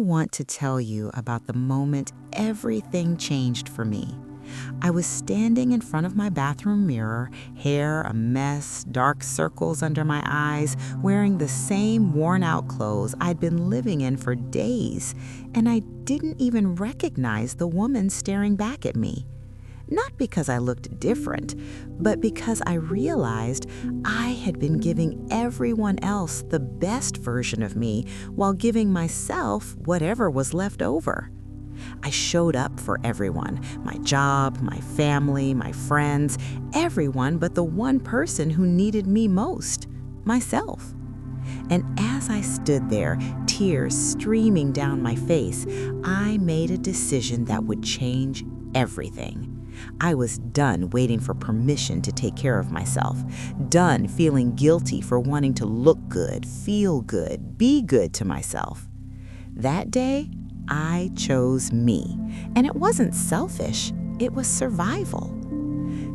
want to tell you about the moment everything changed for me. I was standing in front of my bathroom mirror, hair a mess, dark circles under my eyes, wearing the same worn-out clothes I'd been living in for days, and I didn't even recognize the woman staring back at me. Not because I looked different, but because I realized I had been giving everyone else the best version of me while giving myself whatever was left over. I showed up for everyone, my job, my family, my friends, everyone but the one person who needed me most, myself. And as I stood there, tears streaming down my face, I made a decision that would change everything. I was done waiting for permission to take care of myself, done feeling guilty for wanting to look good, feel good, be good to myself. That day, I chose me, and it wasn't selfish, it was survival.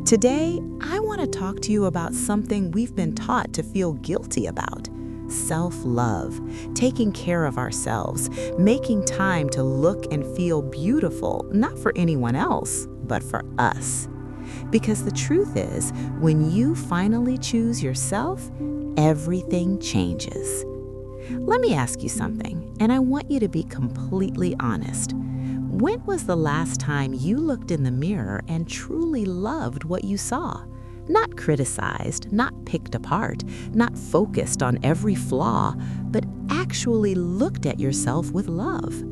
Today, I want to talk to you about something we've been taught to feel guilty about: self-love, taking care of ourselves, making time to look and feel beautiful, not for anyone else, but for us. Because the truth is, when you finally choose yourself, everything changes. Let me ask you something, and I want you to be completely honest. When was the last time you looked in the mirror and truly loved what you saw? Not criticized, not picked apart, not focused on every flaw, but actually looked at yourself with love.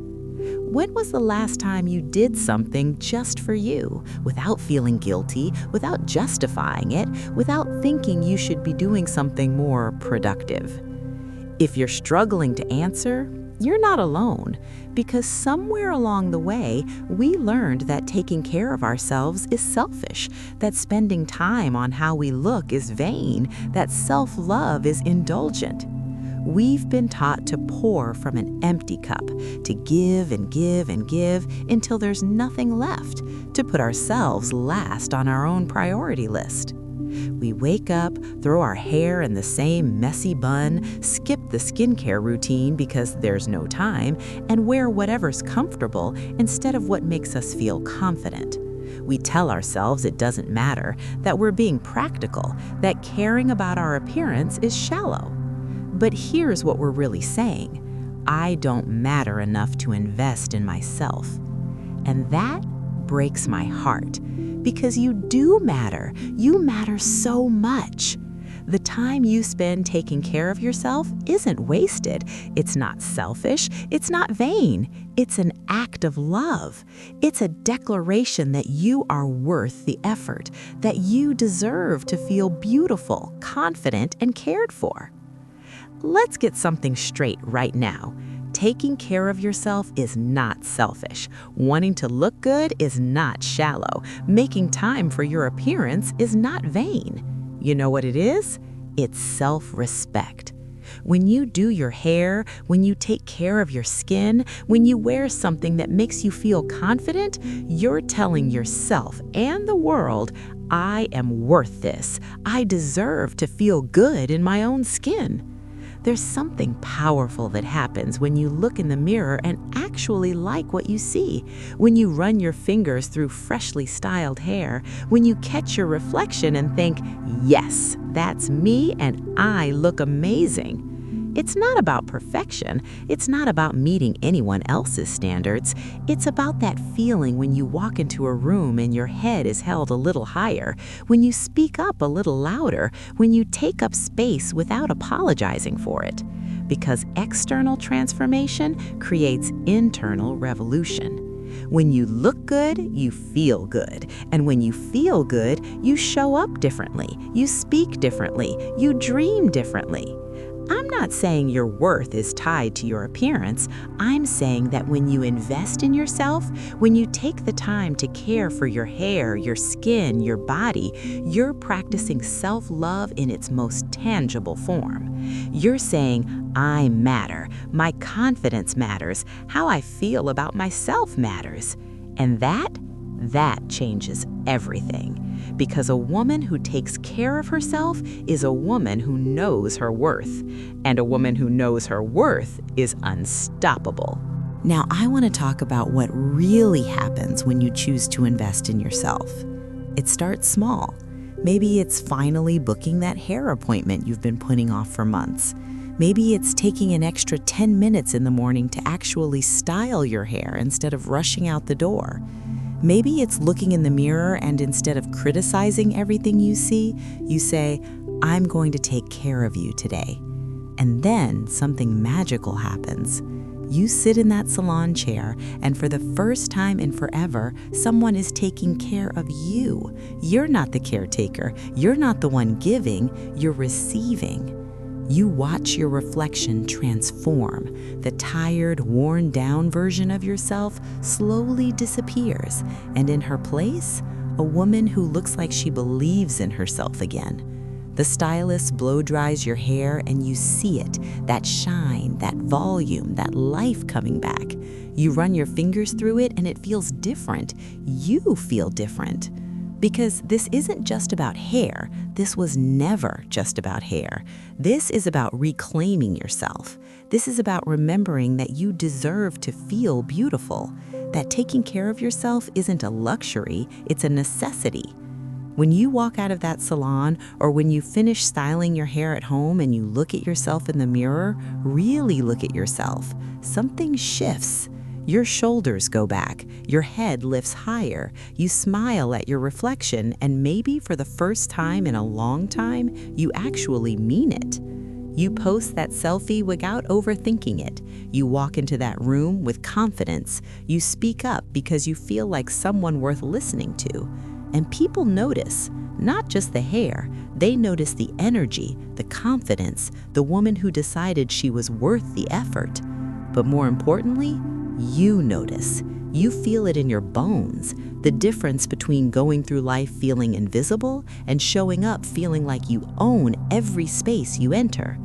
When was the last time you did something just for you, without feeling guilty, without justifying it, without thinking you should be doing something more productive? If you're struggling to answer, you're not alone, because somewhere along the way, we learned that taking care of ourselves is selfish, that spending time on how we look is vain, that self-love is indulgent. We've been taught to pour from an empty cup, to give and give and give until there's nothing left, to put ourselves last on our own priority list. We wake up, throw our hair in the same messy bun, skip the skincare routine because there's no time, and wear whatever's comfortable instead of what makes us feel confident. We tell ourselves it doesn't matter, that we're being practical, that caring about our appearance is shallow. But here's what we're really saying: I don't matter enough to invest in myself. And that breaks my heart, because you do matter. You matter so much. The time you spend taking care of yourself isn't wasted. It's not selfish. It's not vain. It's an act of love. It's a declaration that you are worth the effort, that you deserve to feel beautiful, confident, and cared for. Let's get something straight right now. Taking care of yourself is not selfish. Wanting to look good is not shallow. Making time for your appearance is not vain. You know what it is? It's self-respect. When you do your hair, when you take care of your skin, when you wear something that makes you feel confident, you're telling yourself and the world, I am worth this. I deserve to feel good in my own skin. There's something powerful that happens when you look in the mirror and actually like what you see, when you run your fingers through freshly styled hair, when you catch your reflection and think, yes, that's me and I look amazing. It's not about perfection. It's not about meeting anyone else's standards. It's about that feeling when you walk into a room and your head is held a little higher, when you speak up a little louder, when you take up space without apologizing for it. Because external transformation creates internal revolution. When you look good, you feel good. And when you feel good, you show up differently. You speak differently. You dream differently. I'm not saying your worth is tied to your appearance. I'm saying that when you invest in yourself, when you take the time to care for your hair, your skin, your body, you're practicing self-love in its most tangible form. You're saying, I matter, my confidence matters, how I feel about myself matters. And that changes everything. Because a woman who takes care of herself is a woman who knows her worth. And a woman who knows her worth is unstoppable. Now, I want to talk about what really happens when you choose to invest in yourself. It starts small. Maybe it's finally booking that hair appointment you've been putting off for months. Maybe it's taking an extra 10 minutes in the morning to actually style your hair instead of rushing out the door. Maybe it's looking in the mirror and instead of criticizing everything you see, you say, "I'm going to take care of you today." And then something magical happens. You sit in that salon chair, and for the first time in forever, someone is taking care of you. You're not the caretaker. You're not the one giving. You're receiving. You watch your reflection transform. The tired, worn-down version of yourself slowly disappears, and in her place, a woman who looks like she believes in herself again. The stylist blow dries your hair and you see it, that shine, that volume, that life coming back. You run your fingers through it and it feels different. You feel different. Because this isn't just about hair. This was never just about hair. This is about reclaiming yourself. This is about remembering that you deserve to feel beautiful, that taking care of yourself isn't a luxury, it's a necessity. When you walk out of that salon or when you finish styling your hair at home and you look at yourself in the mirror, really look at yourself, something shifts. Your shoulders go back, your head lifts higher, you smile at your reflection, and maybe for the first time in a long time, you actually mean it. You post that selfie without overthinking it. You walk into that room with confidence. You speak up because you feel like someone worth listening to. And people notice, not just the hair, they notice the energy, the confidence, the woman who decided she was worth the effort. But more importantly, you notice. You feel it in your bones, the difference between going through life feeling invisible and showing up feeling like you own every space you enter.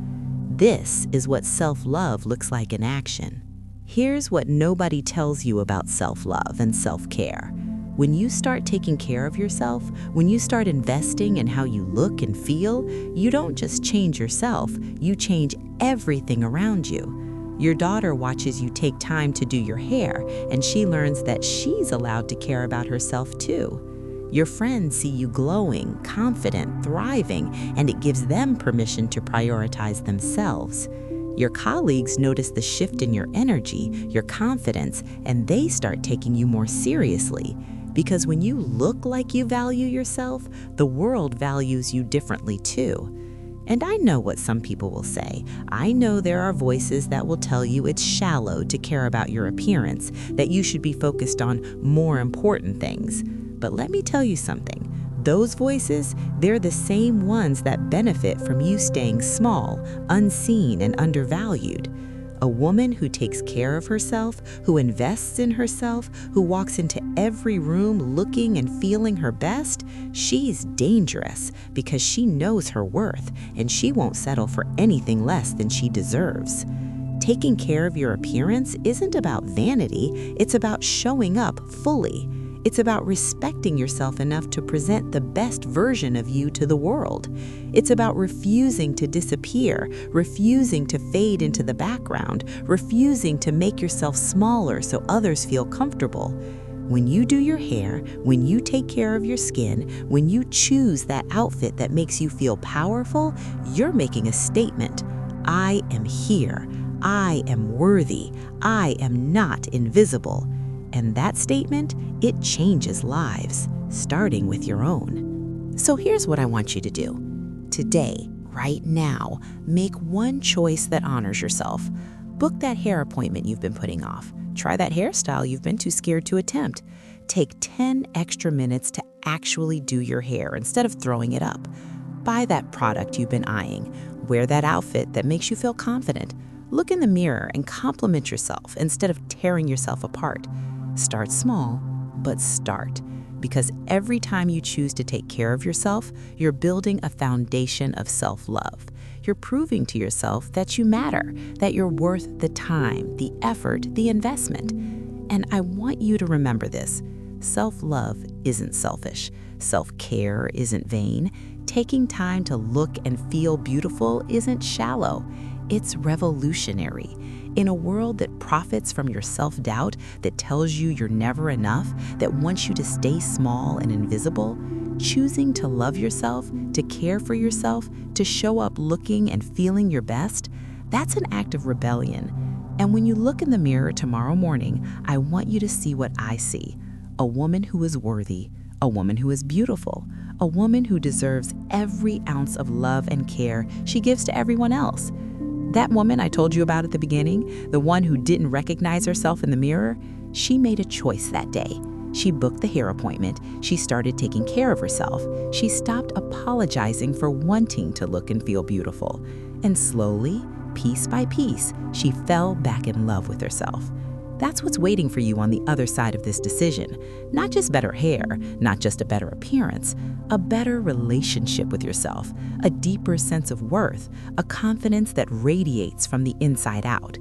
This is what self-love looks like in action. Here's what nobody tells you about self-love and self-care. When you start taking care of yourself, when you start investing in how you look and feel, you don't just change yourself, you change everything around you. Your daughter watches you take time to do your hair, and she learns that she's allowed to care about herself too. Your friends see you glowing, confident, thriving, and it gives them permission to prioritize themselves. Your colleagues notice the shift in your energy, your confidence, and they start taking you more seriously. Because when you look like you value yourself, the world values you differently too. And I know what some people will say. I know there are voices that will tell you it's shallow to care about your appearance, that you should be focused on more important things. But let me tell you something. Those voices, they're the same ones that benefit from you staying small, unseen, and undervalued. A woman who takes care of herself, who invests in herself, who walks into every room looking and feeling her best, she's dangerous because she knows her worth and she won't settle for anything less than she deserves. Taking care of your appearance isn't about vanity, it's about showing up fully. It's about respecting yourself enough to present the best version of you to the world. It's about refusing to disappear, refusing to fade into the background, refusing to make yourself smaller so others feel comfortable. When you do your hair, when you take care of your skin, when you choose that outfit that makes you feel powerful, you're making a statement. I am here. I am worthy. I am not invisible. And that statement, it changes lives, starting with your own. So here's what I want you to do. Today, right now, make one choice that honors yourself. Book that hair appointment you've been putting off. Try that hairstyle you've been too scared to attempt. Take 10 extra minutes to actually do your hair instead of throwing it up. Buy that product you've been eyeing. Wear that outfit that makes you feel confident. Look in the mirror and compliment yourself instead of tearing yourself apart. Start small, but start. Because every time you choose to take care of yourself, you're building a foundation of self-love. You're proving to yourself that you matter, that you're worth the time, the effort, the investment. And I want you to remember this. Self-love isn't selfish. Self-care isn't vain. Taking time to look and feel beautiful isn't shallow. It's revolutionary. In a world that profits from your self-doubt, that tells you you're never enough, that wants you to stay small and invisible, choosing to love yourself, to care for yourself, to show up looking and feeling your best, that's an act of rebellion. And when you look in the mirror tomorrow morning, I want you to see what I see: a woman who is worthy, a woman who is beautiful, a woman who deserves every ounce of love and care she gives to everyone else. That woman I told you about at the beginning, the one who didn't recognize herself in the mirror, she made a choice that day. She booked the hair appointment. She started taking care of herself. She stopped apologizing for wanting to look and feel beautiful. And slowly, piece by piece, she fell back in love with herself. That's what's waiting for you on the other side of this decision. Not just better hair, not just a better appearance, a better relationship with yourself, a deeper sense of worth, a confidence that radiates from the inside out.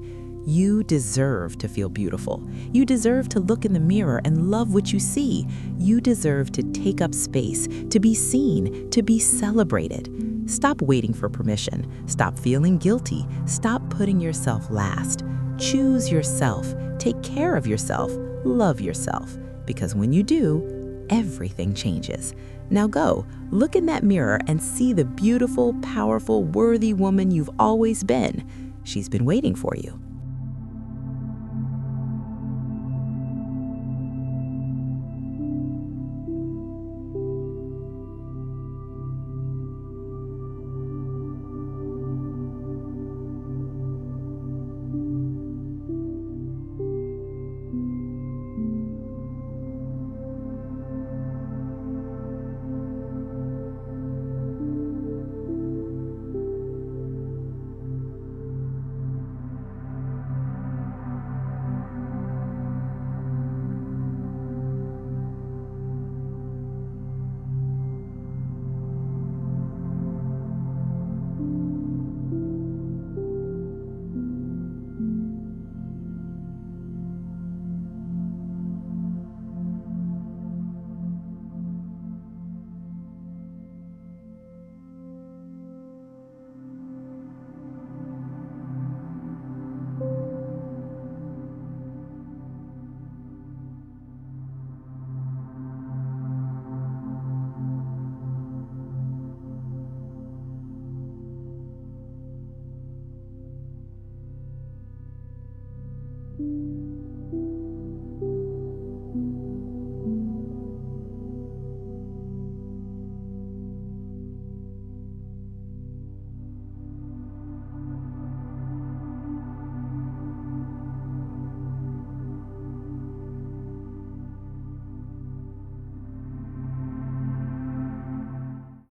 You deserve to feel beautiful. You deserve to look in the mirror and love what you see. You deserve to take up space, to be seen, to be celebrated. Stop waiting for permission. Stop feeling guilty. Stop putting yourself last. Choose yourself. Take care of yourself. Love yourself. Because when you do, everything changes. Now go, look in that mirror and see the beautiful, powerful, worthy woman you've always been. She's been waiting for you.